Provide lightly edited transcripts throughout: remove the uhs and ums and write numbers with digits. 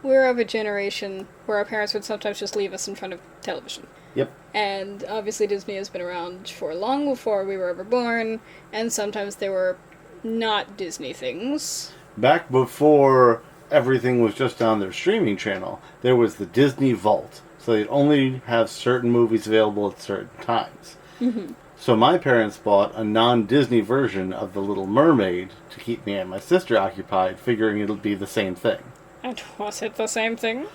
we're of a generation where our parents would sometimes just leave us in front of television. Yep. And obviously Disney has been around for long before we were ever born, and sometimes there were not Disney things. Back before everything was just on their streaming channel, there was the Disney Vault. So they'd only have certain movies available at certain times. Mm-hmm. So my parents bought a non-Disney version of The Little Mermaid to keep me and my sister occupied, figuring it'll be the same thing. And was it the same thing?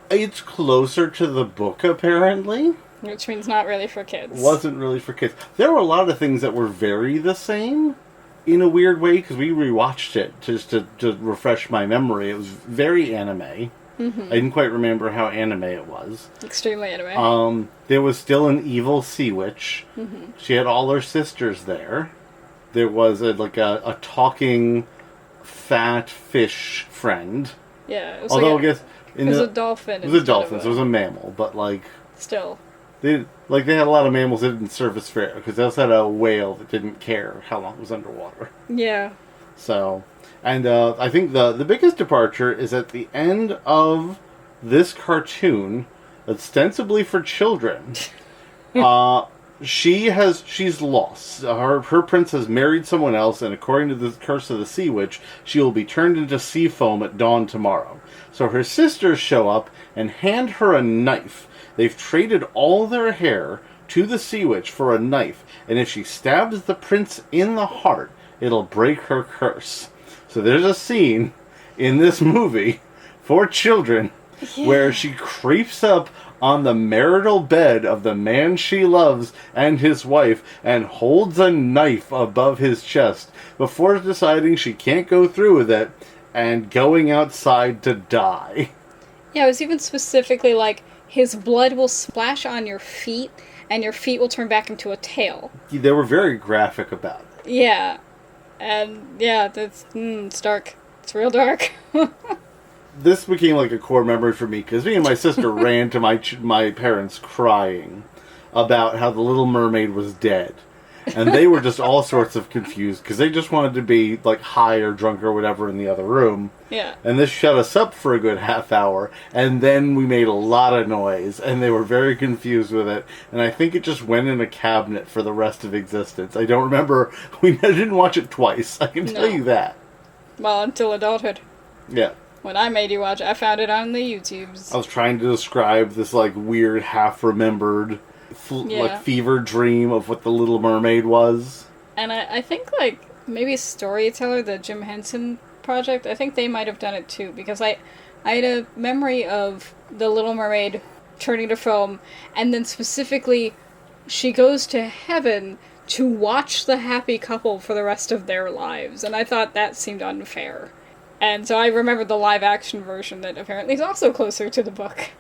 It's closer to the book, apparently. Which means not really for kids. Wasn't really for kids. There were a lot of things that were very the same, in a weird way, because we rewatched it just to refresh my memory. It was very anime. Mm-hmm. I didn't quite remember how anime it was. Extremely anime. There was still an evil sea witch. Mm-hmm. She had all her sisters there. There was a talking fat fish friend. Yeah, it was Although like I guess it was a dolphin. It was a dolphin, so it was a mammal, but like still. they had a lot of mammals that didn't surface fair, because they also had a whale that didn't care how long it was underwater. Yeah. So, and I think the biggest departure is at the end of this cartoon, ostensibly for children. She's lost. Her prince has married someone else, and according to the curse of the sea witch, she will be turned into sea foam at dawn tomorrow. So her sisters show up and hand her a knife. They've traded all their hair to the sea witch for a knife, and if she stabs the prince in the heart, it'll break her curse. So there's a scene in this movie for children where she creeps up on the marital bed of the man she loves and his wife and holds a knife above his chest before deciding she can't go through with it and going outside to die. Yeah, it was even specifically like his blood will splash on your feet and your feet will turn back into a tail. They were very graphic about it. Yeah. And yeah, that's it's dark. It's real dark. This became like a core memory for me, because me and my sister ran to my parents crying about how the Little Mermaid was dead. And they were just all sorts of confused, because they just wanted to be like high or drunk or whatever in the other room. Yeah. And this shut us up for a good half hour, and then we made a lot of noise, and they were very confused with it. And I think it just went in a cabinet for the rest of existence. I don't remember. I didn't watch it twice. I can tell you that. Well, until adulthood. Yeah. When I made you watch it, I found it on the YouTubes. I was trying to describe this like weird half-remembered like fever dream of what the Little Mermaid was. And I think like maybe Storyteller, the Jim Henson project, I think they might have done it too, because I had a memory of the Little Mermaid turning to foam, and then specifically she goes to heaven to watch the happy couple for the rest of their lives, and I thought that seemed unfair. And so I remembered the live-action version that apparently is also closer to the book.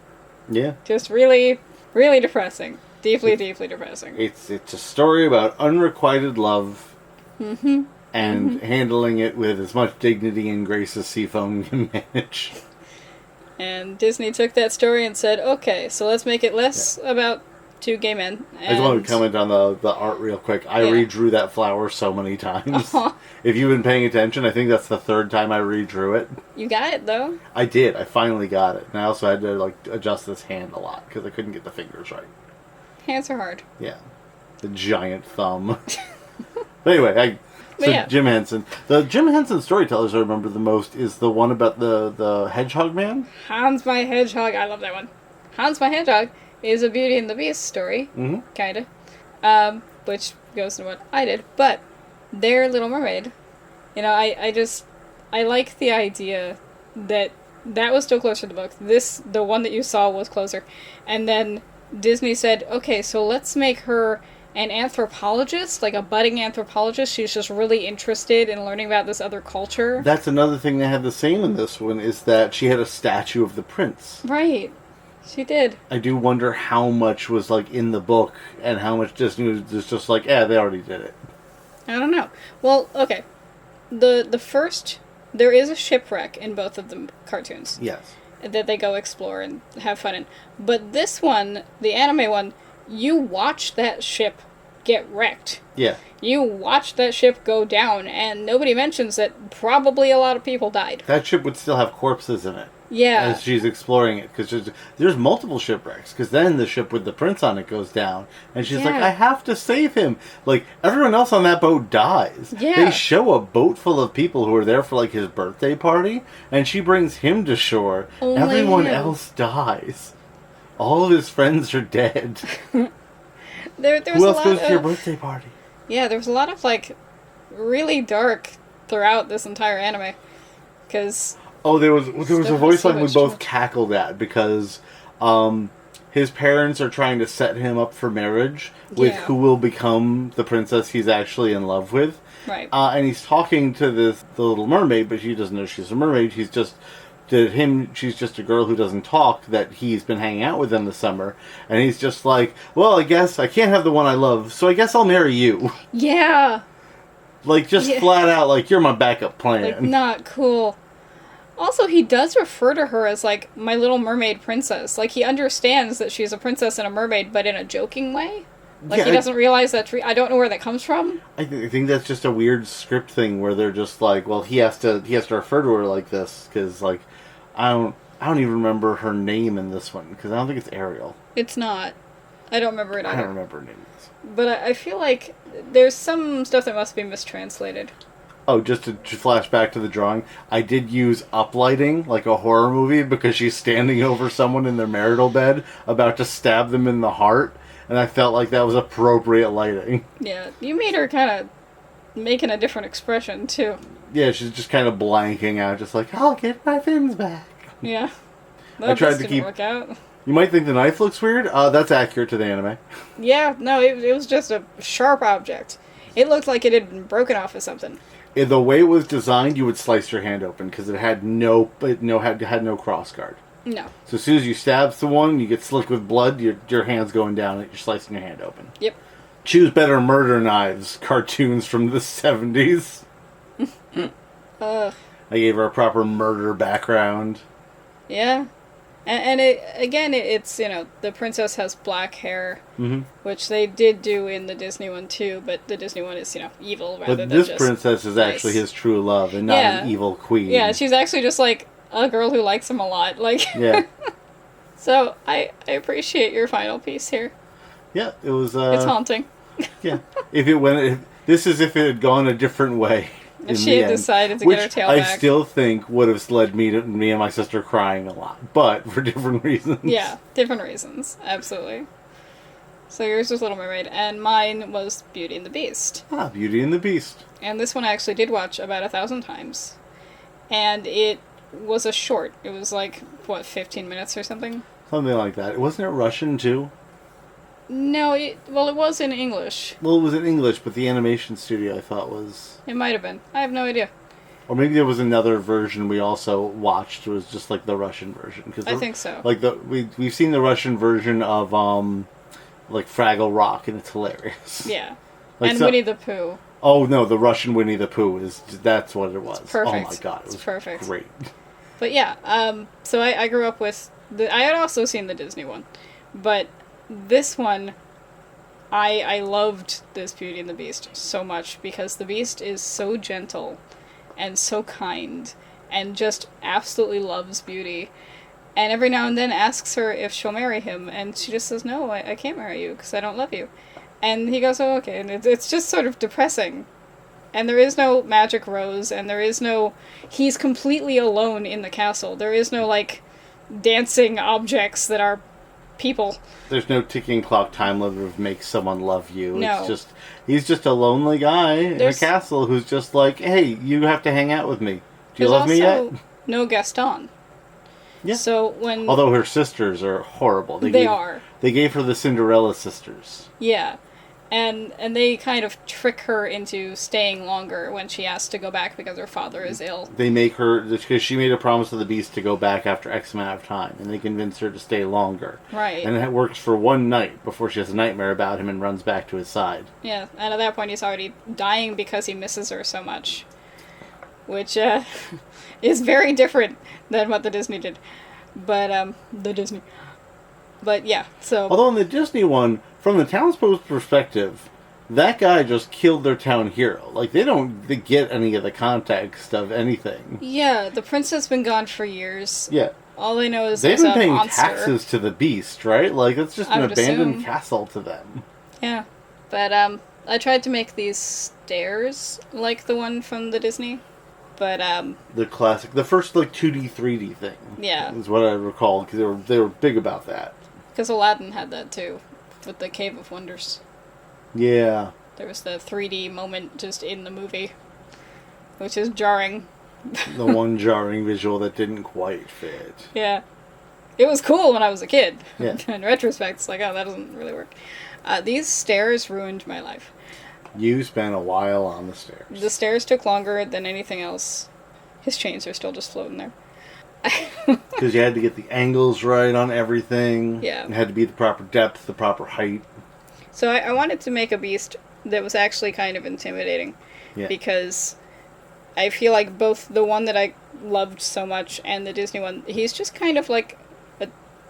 Yeah. Just really, really depressing. Deeply depressing. It's a story about unrequited love and handling it with as much dignity and grace as Seafoam can manage. And Disney took that story and said, okay, so let's make it less about two gay men. I just want to comment on the art real quick. I redrew that flower so many times. If you've been paying attention, I think that's the third time I redrew it. You got it, though. I did. I finally got it. And I also had to adjust this hand a lot because I couldn't get the fingers right. Hands are hard. Yeah. The giant thumb. But anyway, yeah. Jim Henson. The Jim Henson storytellers I remember the most is the one about the hedgehog man. Hans my Hedgehog. I love that one. Hans my Hedgehog is a Beauty and the Beast story. Mm-hmm. Kind of. Which goes to what I did. But their Little Mermaid, I like the idea that was still closer to the book. The one that you saw was closer. And then Disney said, okay, so let's make her an anthropologist, like a budding anthropologist. She's just really interested in learning about this other culture. That's another thing they had the same in this one, is that she had a statue of the prince. Right. She did. I do wonder how much was in the book and how much Disney was just like, they already did it. I don't know. Well, okay. The first, there is a shipwreck in both of the cartoons. Yes. That they go explore and have fun in. But this one, the anime one, you watch that ship get wrecked. Yeah. You watch that ship go down, and nobody mentions that probably a lot of people died. That ship would still have corpses in it. Yeah. As she's exploring it, because there's multiple shipwrecks. Because then the ship with the prince on it goes down, and she's like, "I have to save him." Like, everyone else on that boat dies. Yeah. They show a boat full of people who are there for like his birthday party, and she brings him to shore. Only Everyone him. else dies. All of his friends are dead. There was Who else a lot goes to your of, birthday party? Yeah, there was a lot of like really dark throughout this entire anime, because Oh, there was a Stuff voice so line we much both more. cackled at because his parents are trying to set him up for marriage with Yeah. who will become the princess he's actually in love with. right. And he's talking to the little mermaid, but she doesn't know she's a mermaid. She's just she's just a girl who doesn't talk that he's been hanging out with in the summer. And he's just like, well, I guess I can't have the one I love, so I guess I'll marry you. Yeah. Like, just Yeah. flat out, like, you're my backup plan. Like, not cool. Also, he does refer to her as, like, my little mermaid princess. Like, he understands that she's a princess and a mermaid, but in a joking way. Like, Yeah, he doesn't realize that... I don't know where that comes from. I think that's just a weird script thing where they're just like, well, he has to refer to her like this because, like, I don't even remember her name in this one because I don't think it's Ariel. It's not. I don't remember it I either. don't remember her name. But I feel like there's some stuff that must be mistranslated. Oh, just to flash back to the drawing, I did use uplighting like a horror movie because she's standing over someone in their marital bed about to stab them in the heart, and I felt like that was appropriate lighting. Yeah, you made her kind of making a different expression, too. Yeah, she's just kind of blanking out, just like, I'll get my fins back. Yeah. I tried to didn't keep- work out. You might think the knife looks weird. That's accurate to the anime. Yeah, no, it was just a sharp object. It looked like it had been broken off of something. The way it was designed, you would slice your hand open because it had no cross guard. No. So as soon as you stab someone, you get slick with blood. Your hand's going down, and you're slicing your hand open. Yep. Choose Better Murder Knives cartoons from the 70s. Ugh. I gave her a proper murder background. Yeah. And it's, you know, the princess has black hair, which they did do in the Disney one too, but the Disney one is, you know, evil rather But than this just princess is actually nice. his true love and not an Yeah. evil queen. Yeah, she's actually just like a girl who likes him a lot. Like, Yeah. So I appreciate your final piece here. Yeah, it was... It's haunting. Yeah. This is if it had gone a different way. If in she the had end, decided to which get her tail I back. still think would have led me and my sister crying a lot, but for different reasons. Yeah, different reasons. Absolutely. So yours was Little Mermaid, and mine was Beauty and the Beast. Ah, Beauty and the Beast. And this one I actually did watch about 1,000 times. And it was a short. It was like, 15 minutes or something? Something like that. Wasn't it Russian too? No, it was in English. Well, it was in English, but the animation studio I thought was... It might have been. I have no idea. Or maybe there was another version we also watched. It was just like the Russian version. I think so. Like we've seen the Russian version of like Fraggle Rock, and it's hilarious. Yeah. Like and so- Winnie the Pooh. Oh no, the Russian Winnie the Pooh that's what it was. Perfect. Oh my god, it was It's perfect. great. But yeah, so I grew up with... I had also seen the Disney one. But this one... I loved this Beauty and the Beast so much because the Beast is so gentle and so kind and just absolutely loves Beauty. And every now and then asks her if she'll marry him, and she just says, no, I can't marry you because I don't love you. And he goes, oh, okay. And it's just sort of depressing. And there is no magic rose, and there is no... He's completely alone in the castle. There is no, like, dancing objects that are people. There's no ticking clock time limit of make someone love you. No. He's just a lonely guy in a castle who's just like, hey, you have to hang out with me. Do you love me yet? No Gaston. Yeah. So when... Although her sisters are horrible. They are. They gave her the Cinderella sisters. Yeah. And they kind of trick her into staying longer when she asks to go back because her father is ill. They make her, because she made a promise to the Beast to go back after X amount of time, and they convince her to stay longer. Right. And it works for one night before she has a nightmare about him and runs back to his side. Yeah, and at that point he's already dying because he misses her so much. Which is very different than what the Disney did. But, But yeah, so... Although in the Disney one, from the townspeople's perspective, that guy just killed their town hero. Like, they don't get any of the context of anything. Yeah, the prince has been gone for years. Yeah. All they know is They've there's been a paying monster. taxes to the beast, right? Like, it's just I an would abandoned assume. castle to them. Yeah. But, I tried to make these stairs like the one from the Disney. But, The classic, the first, like, 2D, 3D thing. Yeah. Is what I recall, because they were big about that. because Aladdin had that too, with the Cave of Wonders. Yeah. There was the 3D moment just in the movie, which is jarring. The one jarring visual that didn't quite fit. Yeah. It was cool when I was a kid. Yeah. In retrospect, it's like, oh, that doesn't really work. These stairs ruined my life. You spent a while on the stairs. The stairs took longer than anything else. His chains are still just floating there. Because you had to get the angles right on everything. Yeah. It had to be the proper depth, the proper height. So I wanted to make a beast that was actually kind of intimidating. Yeah. Because I feel like both the one that I loved so much and the Disney one, he's just kind of like a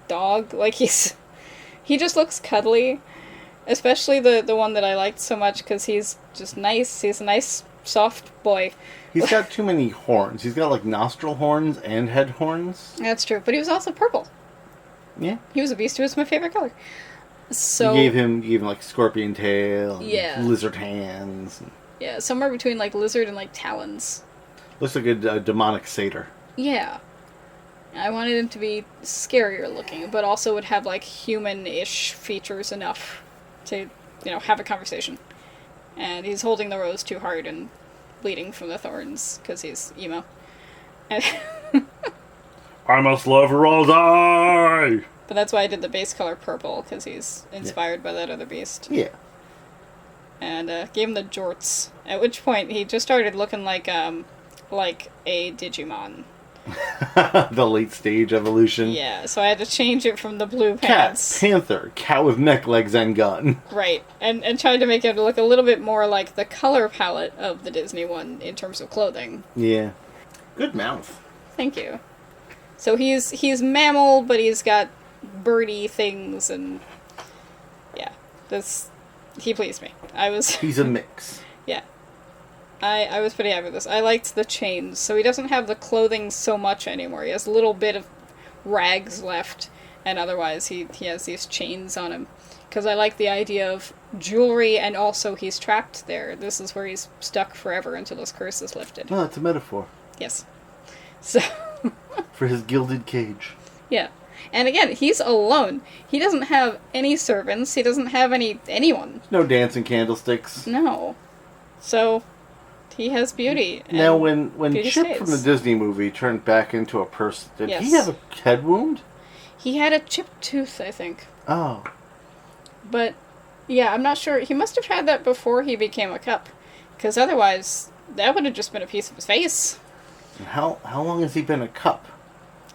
dog. Like, he just looks cuddly. Especially the one that I liked so much because he's just nice. He's a nice, soft boy. He's got too many horns. He's got, like, nostril horns and head horns. That's true. But he was also purple. Yeah. He was a beast who was my favorite color. So You gave him, like, scorpion tail and Yeah. lizard hands. yeah, somewhere between like lizard and like talons. Looks like a demonic satyr. Yeah. I wanted him to be scarier looking, but also would have like human-ish features enough to, have a conversation. And he's holding the rose too hard and bleeding from the thorns because he's emo. And I must love her all die! but that's why I did the base color purple because he's inspired by that other beast. Yeah. And gave him the jorts. At which point he just started looking like a Digimon. The late stage evolution. Yeah, so I had to change it from the blue Cat, pants. panther, cat with neck, legs, and gun. Right, and tried to make it look a little bit more like the color palette of the Disney one in terms of clothing. Yeah. Good mouth. Thank you. So he's mammal, but he's got birdie things, and yeah, he pleased me. He's a mix. Yeah. I was pretty happy with this. I liked the chains. So he doesn't have the clothing so much anymore. He has a little bit of rags left, and otherwise he has these chains on him. Because I like the idea of jewelry, and also he's trapped there. This is where he's stuck forever until his curse is lifted. No, that's a metaphor. Yes. So, For his gilded cage. yeah. And again, he's alone. He doesn't have any servants. He doesn't have anyone. No dancing candlesticks. No. So, he has beauty. Now, when beauty Chip stays. from the Disney movie turned back into a person, did he Yes. have a head wound? He had a chipped tooth, I think. Oh. But, yeah, I'm not sure. He must have had that before he became a cup. Because otherwise, that would have just been a piece of his face. And how long has he been a cup?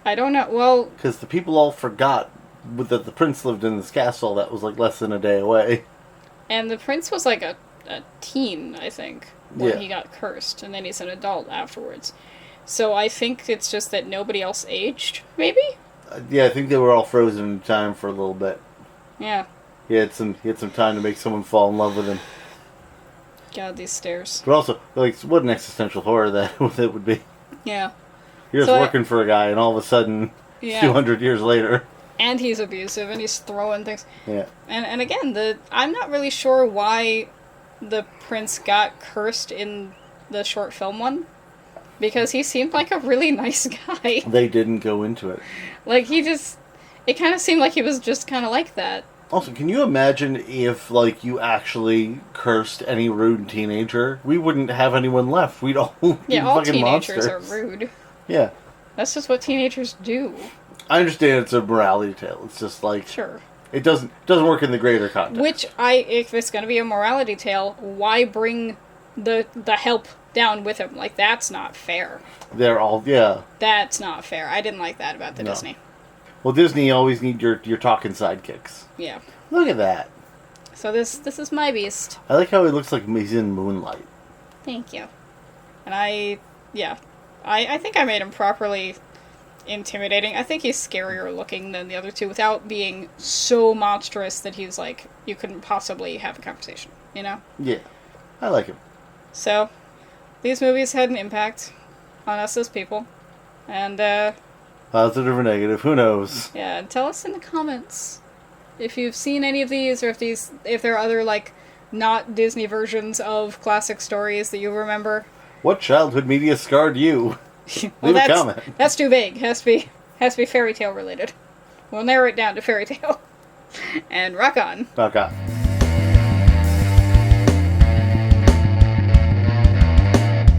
I don't know. Well, Because the people all forgot that the prince lived in this castle that was like less than a day away. and the prince was like a teen, I think, when Yeah. he got cursed. And then he's an adult afterwards. So I think it's just that nobody else aged, maybe? Yeah, I think they were all frozen in time for a little bit. Yeah. He had some time to make someone fall in love with him. God, these stairs. But also, like, what an existential horror that would be. Yeah. You're So just working for a guy, and all of a sudden, Yeah. 200 years later. And he's abusive, and he's throwing things. Yeah. And again, I'm not really sure why the prince got cursed in the short film one. Because he seemed like a really nice guy. They didn't go into it. Like, it kind of seemed like he was just kind of like that. Also, can you imagine if, like, you actually cursed any rude teenager? We wouldn't have anyone left. We'd all be Yeah, all fucking teenagers monsters. are rude. Yeah. That's just what teenagers do. I understand it's a morality tale. It's just like Sure. it doesn't work in the greater context. Which, if it's going to be a morality tale, why bring the help down with him? Like, that's not fair. They're all That's not fair. I didn't like that about the No. Disney. Well, Disney always need your talking sidekicks. Yeah. Look at that. So this is my beast. I like how he looks like he's in Moonlight. Thank you. And I think I made him properly intimidating. I think he's scarier looking than the other two without being so monstrous that he's like, you couldn't possibly have a conversation, you know? Yeah. I like him. So, these movies had an impact on us as people. And, positive or negative, who knows? yeah, tell us in the comments if you've seen any of these, or if there are other, like, not Disney versions of classic stories that you remember. What childhood media scarred you? Well, Leave a comment. That's too vague. Has to be fairy tale related. We'll narrow it down to fairy tale. And rock on. Rock on.